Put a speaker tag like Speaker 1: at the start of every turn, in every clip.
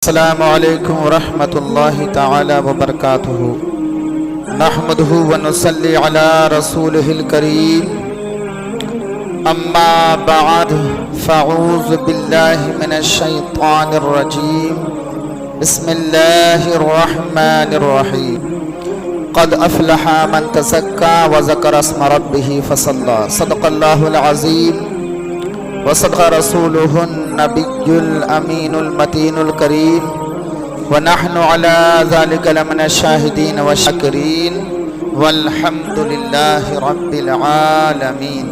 Speaker 1: السلام علیکم ورحمۃ اللہ تعالی وبرکاتہ نحمدہ ونصلی علی رسولہ الکریم اما بعد فاعوذ باللہ من الشیطان الرجیم بسم اللہ الرحمن الرحیم قد افلح من تزکا وذکر اسم ربہ فصلی صدق اللہ العظیم وصدق رسوله النبي الأمين المتين الكريم ونحن على ذلك لمن الشاهدين والشاكرين والحمد لله رب العالمين۔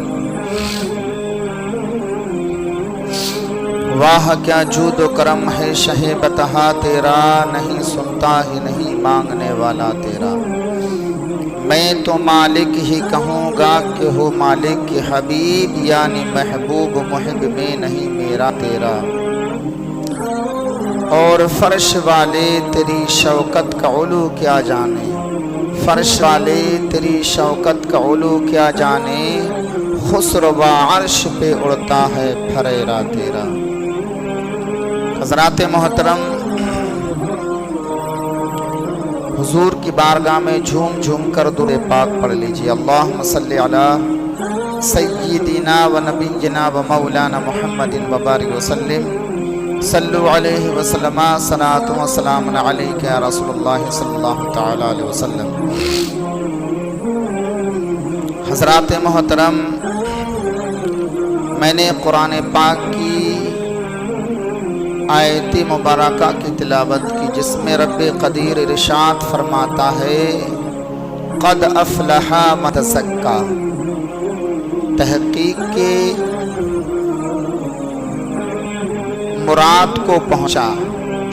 Speaker 1: واہ کیا جود و کرم ہے شہ بتہا تیرا، نہیں سنتا ہی نہیں مانگنے والا تیرا۔ میں تو مالک ہی کہوں گا کہ ہو مالک کے حبیب، یعنی محبوب محب میں نہیں میرا تیرا۔ اور فرش والے تیری شوکت کا علو کیا جانے، فرش والے تیری شوکت کا علو کیا جانے، خسرو عرش پہ اڑتا ہے پھریرا تیرا۔ حضرات محترم، حضور کی بارگاہ میں جھوم جھوم کر درود پاک پڑھ لیجیے۔ اللہم صلی علی سیدنا و نبینا و مولانا محمد وبارک وسلم، صلو علیہ وسلم، صلاۃ و سلام علیک یا رسول اللہ صلی اللہ تعالی علیہ وسلم۔ حضرات محترم، میں نے قرآن پاک کی آیت مبارکہ کی تلاوت کی، جس میں رب قدیر ارشاد فرماتا ہے قد افلح من تزکا، تحقیق کے مراد کو پہنچا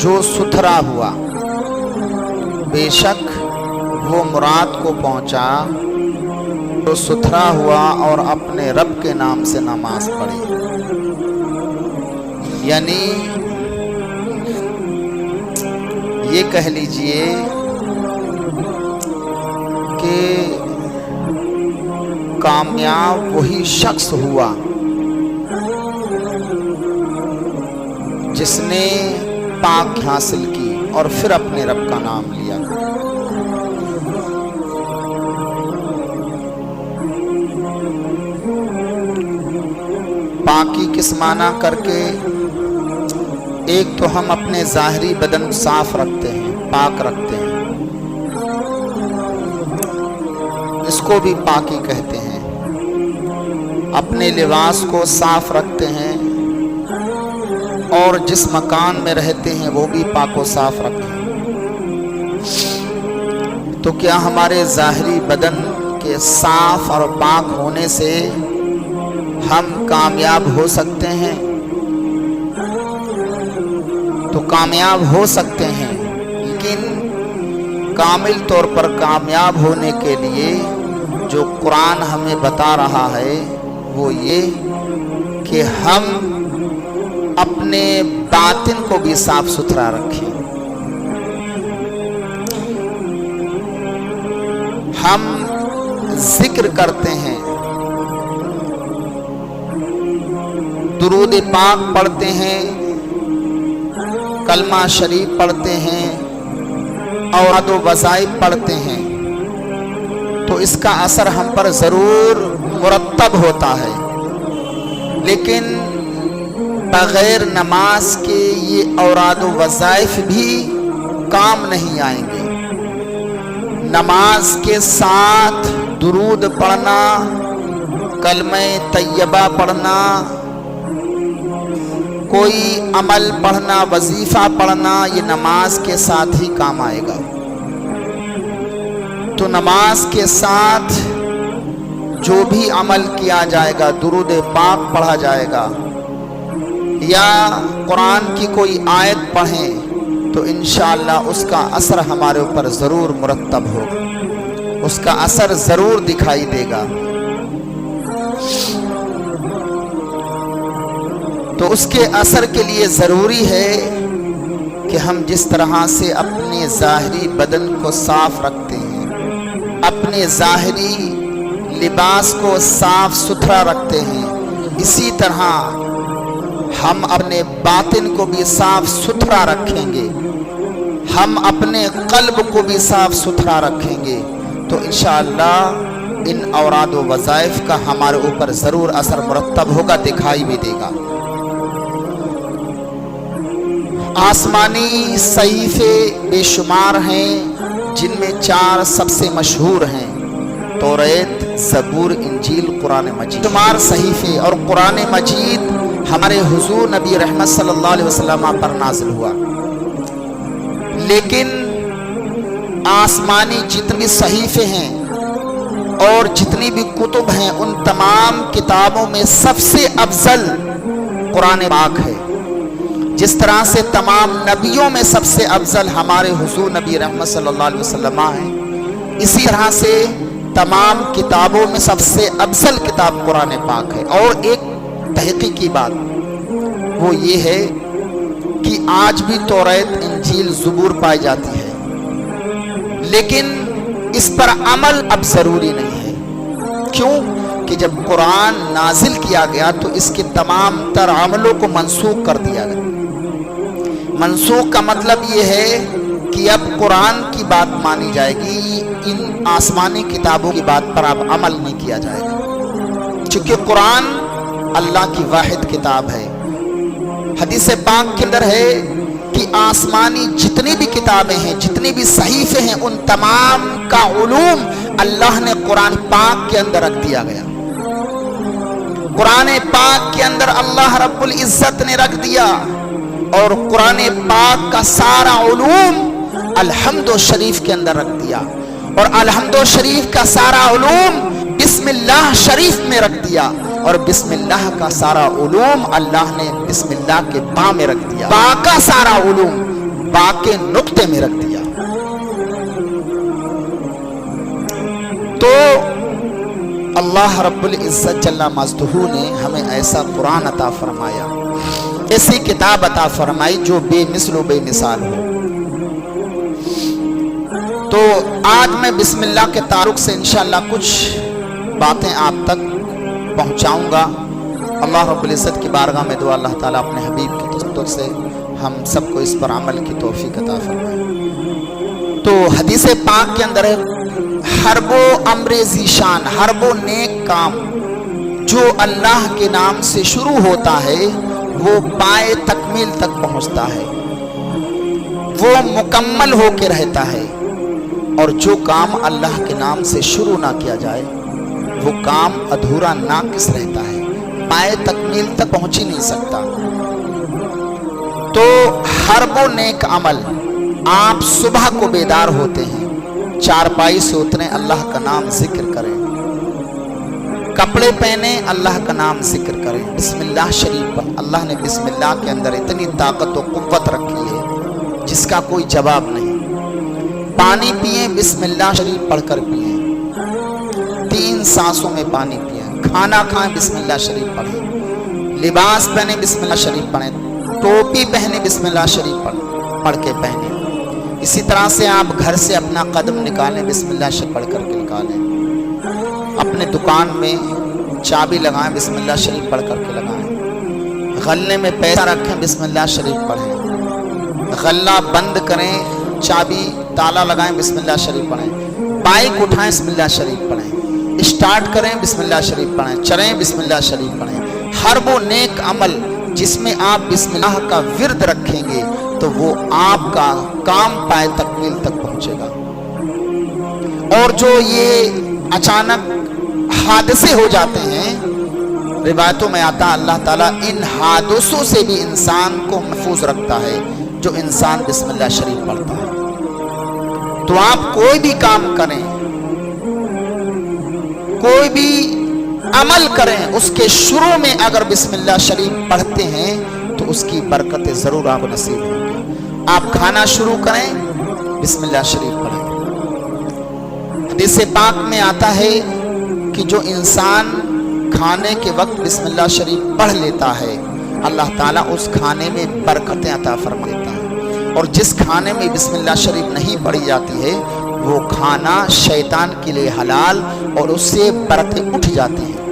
Speaker 1: جو ستھرا ہوا، بے شک وہ مراد کو پہنچا جو ستھرا ہوا اور اپنے رب کے نام سے نماز پڑھی۔ یعنی یہ کہہ لیجئے کہ کامیاب وہی شخص ہوا جس نے پاک حاصل کی اور پھر اپنے رب کا نام لیا۔ پاکی کس معنی کر کے؟ ایک تو ہم اپنے ظاہری بدن کو صاف رکھتے ہیں، پاک رکھتے ہیں، اس کو بھی پاکی کہتے ہیں۔ اپنے لباس کو صاف رکھتے ہیں اور جس مکان میں رہتے ہیں وہ بھی پاک و صاف رکھتے ہیں۔ تو کیا ہمارے ظاہری بدن کے صاف اور پاک ہونے سے ہم کامیاب ہو سکتے ہیں؟ تو کامیاب ہو سکتے ہیں، لیکن کامل طور پر کامیاب ہونے کے لیے جو قرآن ہمیں بتا رہا ہے وہ یہ کہ ہم اپنے باطن کو بھی صاف ستھرا رکھیں۔ ہم ذکر کرتے ہیں، درود پاک پڑھتے ہیں، کلمہ شریف پڑھتے ہیں، اوراد و وظائف پڑھتے ہیں، تو اس کا اثر ہم پر ضرور مرتب ہوتا ہے، لیکن بغیر نماز کے یہ اوراد و وظائف بھی کام نہیں آئیں گے۔ نماز کے ساتھ درود پڑھنا، کلمہ طیبہ پڑھنا، کوئی عمل پڑھنا، وظیفہ پڑھنا، یہ نماز کے ساتھ ہی کام آئے گا۔ تو نماز کے ساتھ جو بھی عمل کیا جائے گا، درود پاک پڑھا جائے گا یا قرآن کی کوئی آیت پڑھیں، تو انشاءاللہ اس کا اثر ہمارے اوپر ضرور مرتب ہوگا، اس کا اثر ضرور دکھائی دے گا۔ تو اس کے اثر کے لیے ضروری ہے کہ ہم جس طرح سے اپنے ظاہری بدن کو صاف رکھتے ہیں، اپنے ظاہری لباس کو صاف ستھرا رکھتے ہیں، اسی طرح ہم اپنے باطن کو بھی صاف ستھرا رکھیں گے، ہم اپنے قلب کو بھی صاف ستھرا رکھیں گے، تو انشاءاللہ ان اوراد و وظائف کا ہمارے اوپر ضرور اثر مرتب ہوگا، دکھائی بھی دے گا۔ آسمانی صحیفے بے شمار ہیں، جن میں 4 سب سے مشہور ہیں: توریت، زبور، انجیل، قرآن مجید۔ شمار صحیفے اور قرآن مجید ہمارے حضور نبی رحمت صلی اللہ علیہ وسلم پر نازل ہوا، لیکن آسمانی جتنی صحیفے ہیں اور جتنی بھی کتب ہیں، ان تمام کتابوں میں سب سے افضل قرآن پاک ہے۔ جس طرح سے تمام نبیوں میں سب سے افضل ہمارے حضور نبی رحمت صلی اللہ علیہ وسلم ہیں، اسی طرح سے تمام کتابوں میں سب سے افضل کتاب قرآن پاک ہے۔ اور ایک تحقیقی بات وہ یہ ہے کہ آج بھی توریت، انجیل، زبور پائی جاتی ہے، لیکن اس پر عمل اب ضروری نہیں ہے۔ کیوں کہ جب قرآن نازل کیا گیا تو اس کے تمام تر عملوں کو منسوخ کر دیا گیا۔ منسوخ کا مطلب یہ ہے کہ اب قرآن کی بات مانی جائے گی، ان آسمانی کتابوں کی بات پر اب عمل نہیں کیا جائے گا، چونکہ قرآن اللہ کی واحد کتاب ہے۔ حدیث پاک کے اندر ہے کہ آسمانی جتنی بھی کتابیں ہیں، جتنی بھی صحیفے ہیں، ان تمام کا علوم اللہ نے قرآن پاک کے اندر رکھ دیا گیا۔ قرآن پاک کے اندر اللہ رب العزت نے رکھ دیا، اور قرآن پاک کا سارا علوم الحمد شریف کے اندر رکھ دیا، اور الحمد شریف کا سارا علوم بسم اللہ شریف میں رکھ دیا، اور بسم اللہ کا سارا علوم اللہ نے بسم اللہ کے با میں رکھ دیا، با کا سارا علوم با کے نقطے میں رکھ دیا۔ تو اللہ رب العزت جل مجدہ نے ہمیں ایسا قرآن عطا فرمایا، ایسی کتاب عطا فرمائی جو بے مثل و بے مثال ہو۔ تو آج میں بسم اللہ کے تعلق سے انشاءاللہ کچھ باتیں آپ تک پہنچاؤں گا۔ اللہ رب العزت کی بارگاہ میں دعا اللہ تعالیٰ اپنے حبیب کی توفیق سے ہم سب کو اس پر عمل کی توفیق عطا فرمائے۔ تو حدیث پاک کے اندر ہے، حرب و امر ذیشان، حرب و نیک کام جو اللہ کے نام سے شروع ہوتا ہے وہ پائے تکمیل تک پہنچتا ہے، وہ مکمل ہو کے رہتا ہے، اور جو کام اللہ کے نام سے شروع نہ کیا جائے وہ کام ادھورا ناقص رہتا ہے، پائے تکمیل تک پہنچ ہی نہیں سکتا۔ تو حرب و نیک عمل، آپ صبح کو بیدار ہوتے ہیں، چارپائی سے اتریں، اللہ کا نام ذکر کریں، کپڑے پہنے، اللہ کا نام ذکر کریں، بسم اللہ شریف پر۔ اللہ نے بسم اللہ کے اندر اتنی طاقت و قوت رکھی ہے جس کا کوئی جواب نہیں۔ پانی پئیں، بسم اللہ شریف پڑھ کر پئیں، 3 سانسوں میں پانی پئیں، کھانا کھائیں، بسم اللہ شریف پڑھیں، لباس پہنے، بسم اللہ شریف پڑھیں، ٹوپی پہنے، بسم اللہ شریف پڑھ کے پہنے۔ اسی طرح سے آپ گھر سے اپنا قدم نکالیں، بسم اللہ شریف پڑھ کر کے نکالیں، اپنے دکان میں چابی لگائیں، بسم اللہ شریف پڑھ کر کے لگائیں، غلے میں پیسہ رکھیں، بسم اللہ شریف پڑھیں، غلہ بند کریں، چابی تالا لگائیں، بسم اللہ شریف پڑھیں، بائک اٹھائیں، بسم اللہ شریف پڑھیں، اسٹارٹ کریں، بسم اللہ شریف پڑھیں، چلیں، بسم اللہ شریف پڑھیں۔ ہر وہ نیک عمل جس میں آپ بسم اللہ کا ورد رکھیں گے تو وہ آپ کا کام پائے تکمیل تک پہنچے گا۔ اور جو یہ اچانک حادثے ہو جاتے ہیں، روایتوں میں آتا اللہ تعالیٰ ان حادثوں سے بھی انسان کو محفوظ رکھتا ہے جو انسان بسم اللہ شریف پڑھتا ہے۔ تو آپ کوئی بھی کام کریں، کوئی بھی عمل کریں، اس کے شروع میں اگر بسم اللہ شریف پڑھتے ہیں تو اس کی برکتیں ضرور آپ کو نصیب ہوں گی۔ آپ کھانا شروع کریں، بسم اللہ شریف پڑھیں۔ حدیث پاک میں آتا ہے کہ جو انسان کھانے کے وقت بسم اللہ شریف پڑھ لیتا ہے، اللہ تعالیٰ اس کھانے میں برکتیں عطا فرما دیتا ہے، اور جس کھانے میں بسم اللہ شریف نہیں پڑھی جاتی ہے وہ کھانا شیطان کے لیے حلال اور اس سے برکتیں اٹھ جاتی ہیں۔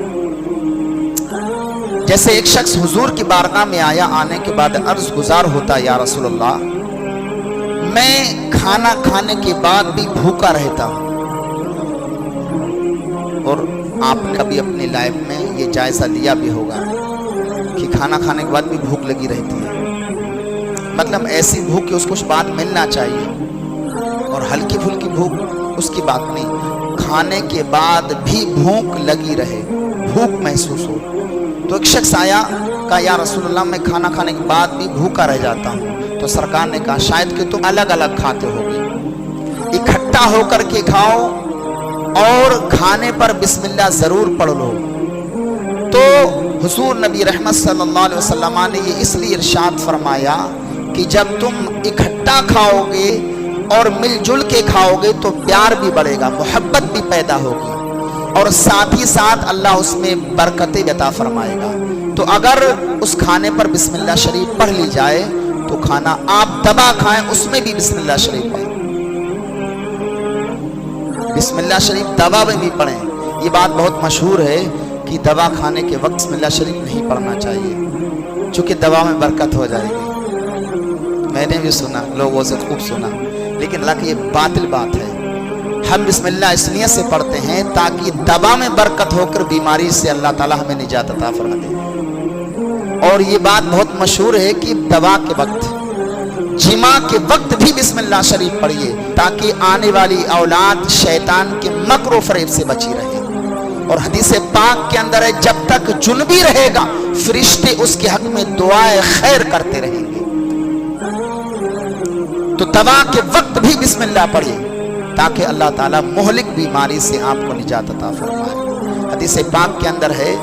Speaker 1: جیسے ایک شخص حضور کی بارگاہ میں آیا، آنے کے بعد عرض گزار ہوتا، یا رسول اللہ میں کھانا کھانے کے بعد بھی بھوکا رہتا ہوں۔ اور آپ کبھی اپنی لائف میں یہ جائزہ لیا بھی ہوگا کہ کھانا کھانے کے بعد بھی بھوک لگی رہتی ہے، مطلب ایسی بھوک کہ اس کو بعد ملنا چاہیے، اور ہلکی پھلکی بھوک اس کی بات نہیں، کھانے کے بعد بھی بھوک لگی رہے، بھوک محسوس ہو۔ تو ایک شخص آیا، کہا یا رسول اللہ میں کھانا کھانے کے بعد بھی بھوکا رہ جاتا ہوں۔ تو سرکار نے کہا شاید کہ تم الگ الگ کھاتے ہوگے، اکٹھا ہو کر کے کھاؤ اور کھانے پر بسم اللہ ضرور پڑھ لو۔ تو حضور نبی رحمت صلی اللہ علیہ وسلم نے یہ اس لیے ارشاد فرمایا کہ جب تم اکٹھا کھاؤ گے اور مل جل کے کھاؤ گے تو پیار بھی بڑھے گا، محبت بھی پیدا ہوگی، اور ساتھ ہی ساتھ اللہ اس میں برکتیں عطا فرمائے گا۔ تو اگر اس کھانے پر بسم اللہ شریف پڑھ لی جائے تو کھانا آپ دبا کھائیں، اس میں بھی بسم اللہ شریف پڑھیں، بسم اللہ شریف دبا میں بھی پڑھیں۔ یہ بات بہت مشہور ہے کہ دوا کھانے کے وقت بسم اللہ شریف نہیں پڑھنا چاہیے، چونکہ دوا میں برکت ہو جائے گی۔ میں نے بھی سنا، لوگوں سے خوب سنا، لیکن اللہ کی یہ باطل بات ہے۔ ہم بسم اللہ اس نیت سے پڑھتے ہیں تاکہ دوا میں برکت ہو کر بیماری سے اللہ تعالی ہمیں نجات عطا فرما دے۔ اور یہ بات بہت مشہور ہے کہ دوا کے وقت، جماع کے وقت بھی بسم اللہ شریف پڑھیے تاکہ آنے والی اولاد شیطان کے مکر و فریب سے بچی رہے۔ اور حدیث پاک کے اندر ہے جب تک جنبی رہے گا فرشتے اس کے حق میں دعائے خیر کرتے رہیں گے۔ تو دوا کے وقت بھی بسم اللہ پڑھیے تاکہ اللہ تعالیٰ مہلک بیماری سے آپ کو نجات عطا فرمائے۔ حدیث پاک کے اندر ہے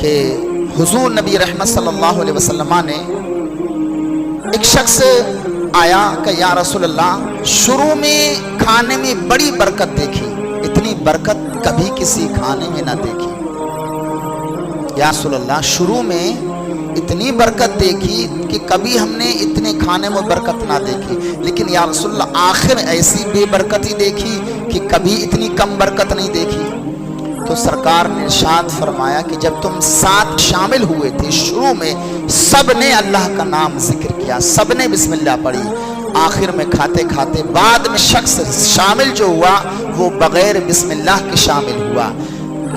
Speaker 1: کہ حضور نبی رحمت صلی اللہ علیہ وسلم نے، ایک شخص آیا کہ یا رسول اللہ شروع میں کھانے میں بڑی برکت دیکھی، اتنی برکت کبھی کسی کھانے میں نہ دیکھی۔ یا رسول اللہ شروع میں اتنی برکت دیکھی کہ کبھی ہم نے اتنے کھانے میں برکت نہ دیکھی، لیکن یا رسول اللہ آخر ایسی بے برکتی دیکھی کہ کبھی اتنی کم برکت نہیں دیکھی۔ تو سرکار نے ارشاد فرمایا کہ جب تم ساتھ شامل ہوئے تھے شروع میں سب نے اللہ کا نام ذکر کیا، سب نے بسم اللہ پڑھی، آخر میں کھاتے کھاتے بعد میں شخص شامل جو ہوا وہ بغیر بسم اللہ کے شامل ہوا۔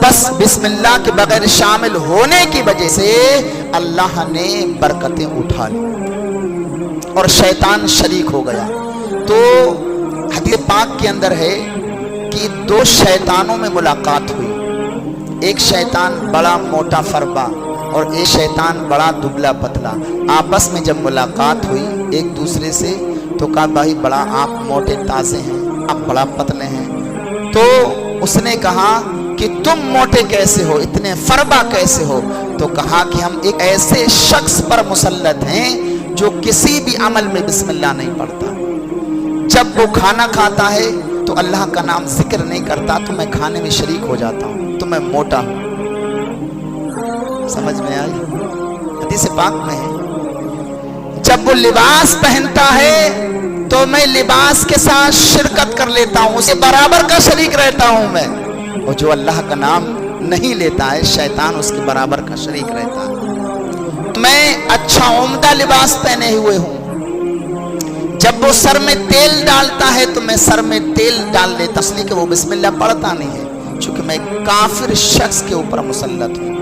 Speaker 1: بس بسم اللہ کے بغیر شامل ہونے کی وجہ سے اللہ نے برکتیں اٹھا لی اور شیطان شریک ہو گیا۔ تو حدیث پاک کے اندر ہے کہ دو شیطانوں میں ملاقات ہوئی، ایک شیطان بڑا موٹا فربا اور ایک شیطان بڑا دبلا پتلا۔ آپس میں جب ملاقات ہوئی ایک دوسرے سے تو کہا بھائی بڑا آپ موٹے تازے ہیں، آپ بڑا پتلے ہیں۔ تو اس نے کہا کہ تم موٹے کیسے ہو، اتنے فربا کیسے ہو؟ تو کہا کہ ہم ایک ایسے شخص پر مسلط ہیں جو کسی بھی عمل میں بسم اللہ نہیں پڑھتا، جب وہ کھانا کھاتا ہے تو اللہ کا نام ذکر نہیں کرتا تو میں کھانے میں شریک ہو جاتا ہوں، تو میں موٹا ہوں۔ سمجھ میں آئی؟ حدیث پاک میں ہے جب وہ لباس پہنتا ہے تو میں لباس کے ساتھ شرکت کر لیتا ہوں، اسے برابر کا شریک رہتا ہوں میں، اور جو اللہ کا نام نہیں لیتا ہے شیطان اس کے برابر کا شریک رہتا ہے۔ میں اچھا عمدہ لباس پہنے ہوئے ہوں، جب وہ سر میں تیل ڈالتا ہے تو میں سر میں تیل ڈال لیتا، اس لیے کہ وہ بسم اللہ پڑھتا نہیں ہے، چونکہ میں کافر شخص کے اوپر مسلط ہوں۔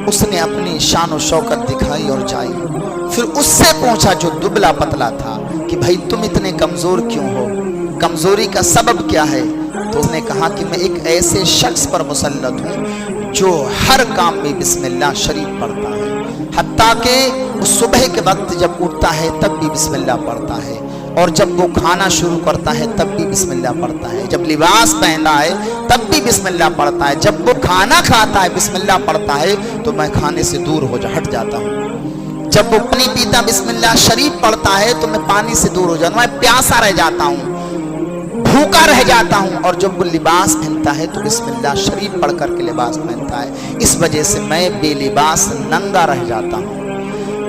Speaker 1: اس نے اپنی شان و شوکت دکھائی اور جائی، پھر اس سے پوچھا جو دبلا پتلا تھا کہ بھائی تم اتنے کمزور کیوں ہو، کمزوری کا سبب کیا ہے؟ تو اس نے کہا کہ میں ایک ایسے شخص پر مسلط ہوں جو ہر کام میں بسم اللہ شریف پڑھتا ہے، حتیٰ کہ صبح کے وقت جب اٹھتا ہے تب بھی بسم اللہ پڑھتا ہے، اور جب وہ کھانا شروع کرتا ہے تب بھی بسم اللہ پڑھتا ہے، جب لباس پہنا ہے تب بھی بسم اللہ پڑھتا ہے، جب وہ کھانا کھاتا ہے بسم اللہ پڑھتا ہے تو میں کھانے سے دور ہٹ جاتا ہوں، جب وہ پانی پیتا بسم اللہ شریف پڑھتا ہے تو میں پانی سے دور ہو جاتا ہوں، میں پیاسا رہ جاتا ہوں، بھوکا رہ جاتا ہوں، اور جب وہ لباس پہنتا ہے تو بسم اللہ شریف پڑھ کر کے لباس پہنتا ہے، اس وجہ سے میں بے لباس ننگا رہ جاتا ہوں۔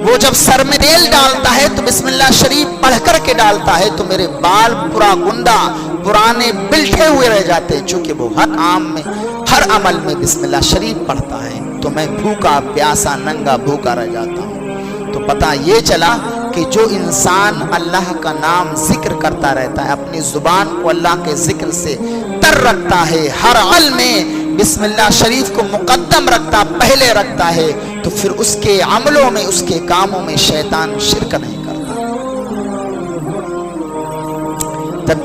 Speaker 1: وہ جب سر میں تیل ڈالتا ہے تو بسم اللہ شریف پڑھ کر کے ڈالتا ہے تو میرے بال پورا گنڈا پرانے بلٹے ہوئے رہ جاتے ہیں، چونکہ وہ ہر عمل میں بسم اللہ شریف پڑھتا ہے۔ تو میں بھوکا پیاسا ننگا بھوکا رہ جاتا ہوں۔ تو پتہ یہ چلا کہ جو انسان اللہ کا نام ذکر کرتا رہتا ہے، اپنی زبان کو اللہ کے ذکر سے تر رکھتا ہے، ہر عمل میں بسم اللہ شریف کو مقدم رکھتا، پہلے رکھتا ہے، تو پھر اس کے عملوں میں، اس کے کاموں میں شیطان شرک نہیں کرتا۔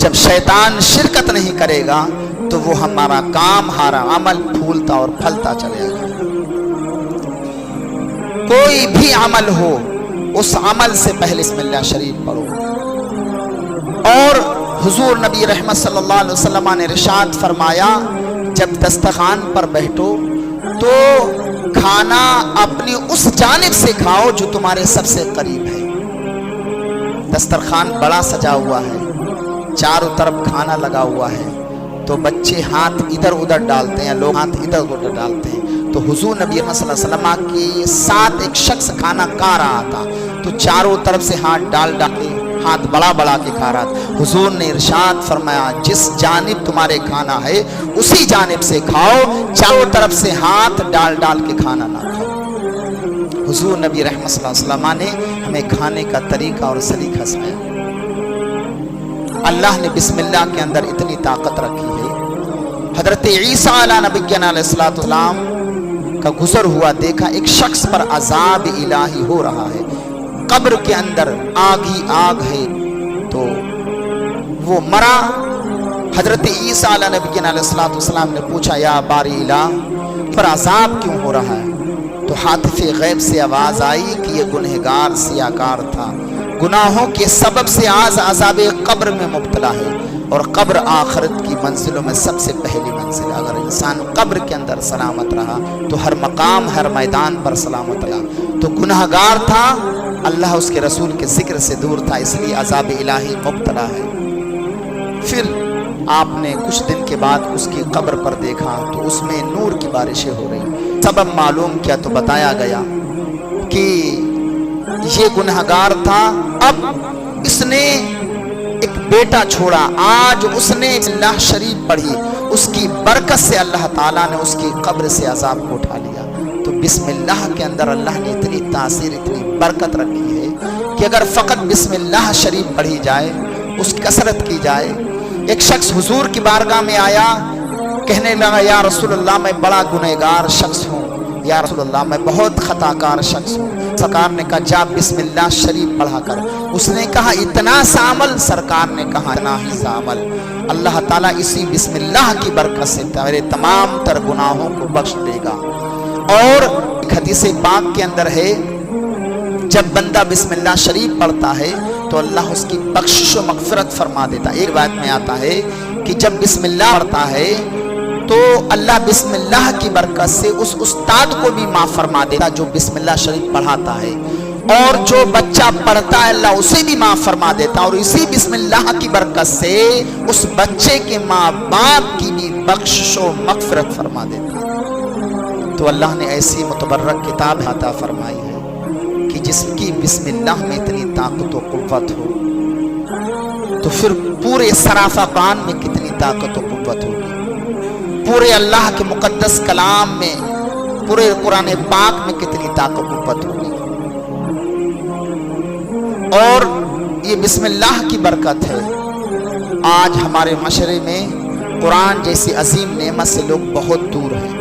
Speaker 1: جب شیطان شرکت نہیں کرے گا تو وہ ہمارا کام، ہمارا عمل پھولتا اور پھلتا چلے گا۔ کوئی بھی عمل ہو، اس عمل سے پہلے بسم اللہ شریف پڑھو۔ اور حضور نبی رحمت صلی اللہ علیہ وسلم نے ارشاد فرمایا، جب دسترخوان پر بیٹھو تو کھانا اپنی اس جانب سے کھاؤ جو تمہارے سب سے قریب ہے۔ دسترخوان بڑا سجا ہوا ہے، چاروں طرف کھانا لگا ہوا ہے، تو بچے ہاتھ ادھر ادھر ڈالتے ہیں، لوگ ہاتھ ادھر ادھر ڈالتے ہیں۔ تو حضور نبی صلی اللہ علیہ وسلم کے ساتھ ایک شخص کھانا کھا رہا تھا، تو چاروں طرف سے ہاتھ ڈال ڈال کے، ہاتھ بڑا بڑا کے کھا رہا تھا۔ حضور نے ارشاد فرمایا، جس جانب تمہارے کھانا ہے اسی جانب سے کھاؤ، چاروں طرف سے ہاتھ ڈال ڈال کے کھانا نہ کھاؤ۔ حضور نبی رحمت صلی اللہ علیہ وسلم نے ہمیں کھانے کا طریقہ اور سلیقہ سکھایا۔ اللہ نے بسم اللہ کے اندر اتنی طاقت رکھی ہے۔ حضرت عیسیٰ علیہ نبینا علیہ السلام کا گزر ہوا دیکھا، ایک شخص پر عذاب الہی ہو رہا ہے، قبر کے اندر آگ ہی آگ ہے، تو وہ مرا۔ حضرت عیسیٰ علیہ نبینا علیہ السلام نے پوچھا، یا باری الہ، پر عذاب کیوں ہو رہا ہے؟ تو حاطف غیب سے آواز آئی کہ یہ گنہگار سیاکار تھا، گناہوں کے سبب سے آج عذاب قبر میں مبتلا ہے، اور قبر آخرت کی منزلوں میں سب سے پہلی منزل ہے۔ اگر انسان قبر کے اندر سلامت رہا تو ہر مقام، ہر میدان پر سلامت رہا۔ تو گناہگار تھا، اللہ اس کے رسول کے ذکر سے دور تھا، اس لیے عذاب الہی مبتلا ہے۔ پھر آپ نے کچھ دن کے بعد اس کی قبر پر دیکھا تو اس میں نور کی بارشیں ہو رہی۔ سبب معلوم کیا تو بتایا گیا کہ یہ گنہگار تھا، اب اس نے ایک بیٹا چھوڑا، آج اس نے اللہ شریف پڑھی، اس کی برکت سے اللہ تعالیٰ نے اس کی قبر سے عذاب کو اٹھا لیا۔ تو بسم اللہ کے اندر اللہ نے اتنی تاثیر، اتنی برکت رکھی ہے کہ اگر فقط بسم اللہ شریف پڑھی جائے، اس کی کثرت کی جائے۔ ایک شخص حضور کی بارگاہ میں آیا، کہنے لگا، یا رسول اللہ میں بڑا گنہگار شخص ہوں، یا رسول اللہ میں بہت خطا کار شخص ہوں۔ سرکار نے کہا، جا بسم اللہ شریف پڑھا کر۔ اس نے کہا، اتنا سا عمل؟ سرکار نے کہا، اتنا ہی سا عمل۔ اللہ تعالیٰ اسی بسم اللہ کی برکت سے میرے تمام تر گناہوں کو بخش دے گا۔ اور ایک حدیث پاک کے اندر ہے، جب بندہ بسم اللہ شریف پڑھتا ہے تو اللہ اس کی بخشش و مغفرت فرما دیتا ہے۔ ایک روایت میں آتا ہے کہ جب بسم اللہ پڑھتا ہے تو اللہ بسم اللہ کی برکت سے اس استاد کو بھی معاف فرما دیتا جو بسم اللہ شریف پڑھاتا ہے، اور جو بچہ پڑھتا ہے اللہ اسے بھی معاف فرما دیتا، اور اسی بسم اللہ کی برکت سے اس بچے کے ماں باپ کی بھی بخشش و مغفرت فرما دیتا۔ تو اللہ نے ایسی متبرک کتاب عطا فرمائی ہے کہ جس کی بسم اللہ میں اتنی طاقت و قوت ہو، تو پھر پورے سرافہ قرآن میں کتنی طاقت و قوت ہوگی، پورے اللہ کے مقدس کلام میں، پورے قرآن پاک میں کتنی طاقت و قوت ہوگی۔ اور یہ بسم اللہ کی برکت ہے۔ آج ہمارے معاشرے میں قرآن جیسی عظیم نعمت سے لوگ بہت دور ہیں۔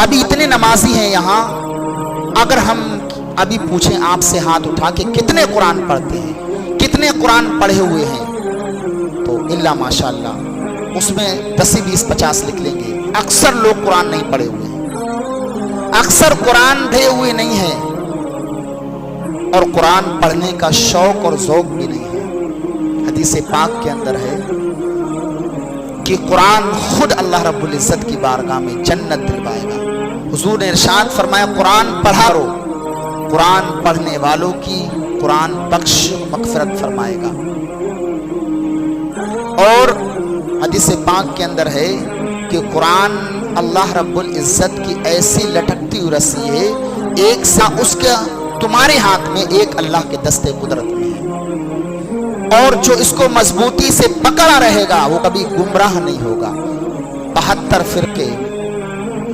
Speaker 1: ابھی اتنے نمازی ہیں یہاں، اگر ہم ابھی پوچھیں آپ سے ہاتھ اٹھا کے کتنے قرآن پڑھتے ہیں، کتنے قرآن پڑھے ہوئے ہیں، تو اللہ ماشاءاللہ اس میں 10 20 50 لکھ لیں گے۔ اکثر لوگ قرآن نہیں پڑھے ہوئے ہیں، اکثر قرآن پڑھے ہوئے نہیں ہیں، اور قرآن پڑھنے کا شوق اور ذوق بھی نہیں ہے۔ حدیث پاک کے اندر ہے کہ قرآن خود اللہ رب العزت کی بارگاہ میں جنت دلوائے گا۔ حضور نے ارشاد فرمایا، قرآن پڑھا کرو، قرآن پڑھنے والوں کی قرآن بخش مغفرت فرمائے گا۔ اور حدیث پاک کے اندر ہے کہ قرآن اللہ رب العزت کی ایسی لٹکتی ہوئی رسی ہے، ایک سا اس کا تمہارے ہاتھ میں، ایک اللہ کے دستے قدرت میں ہے، اور جو اس کو مضبوطی سے پکڑا رہے گا وہ کبھی گمراہ نہیں ہوگا۔ 72 فرقے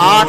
Speaker 1: 8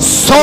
Speaker 1: 100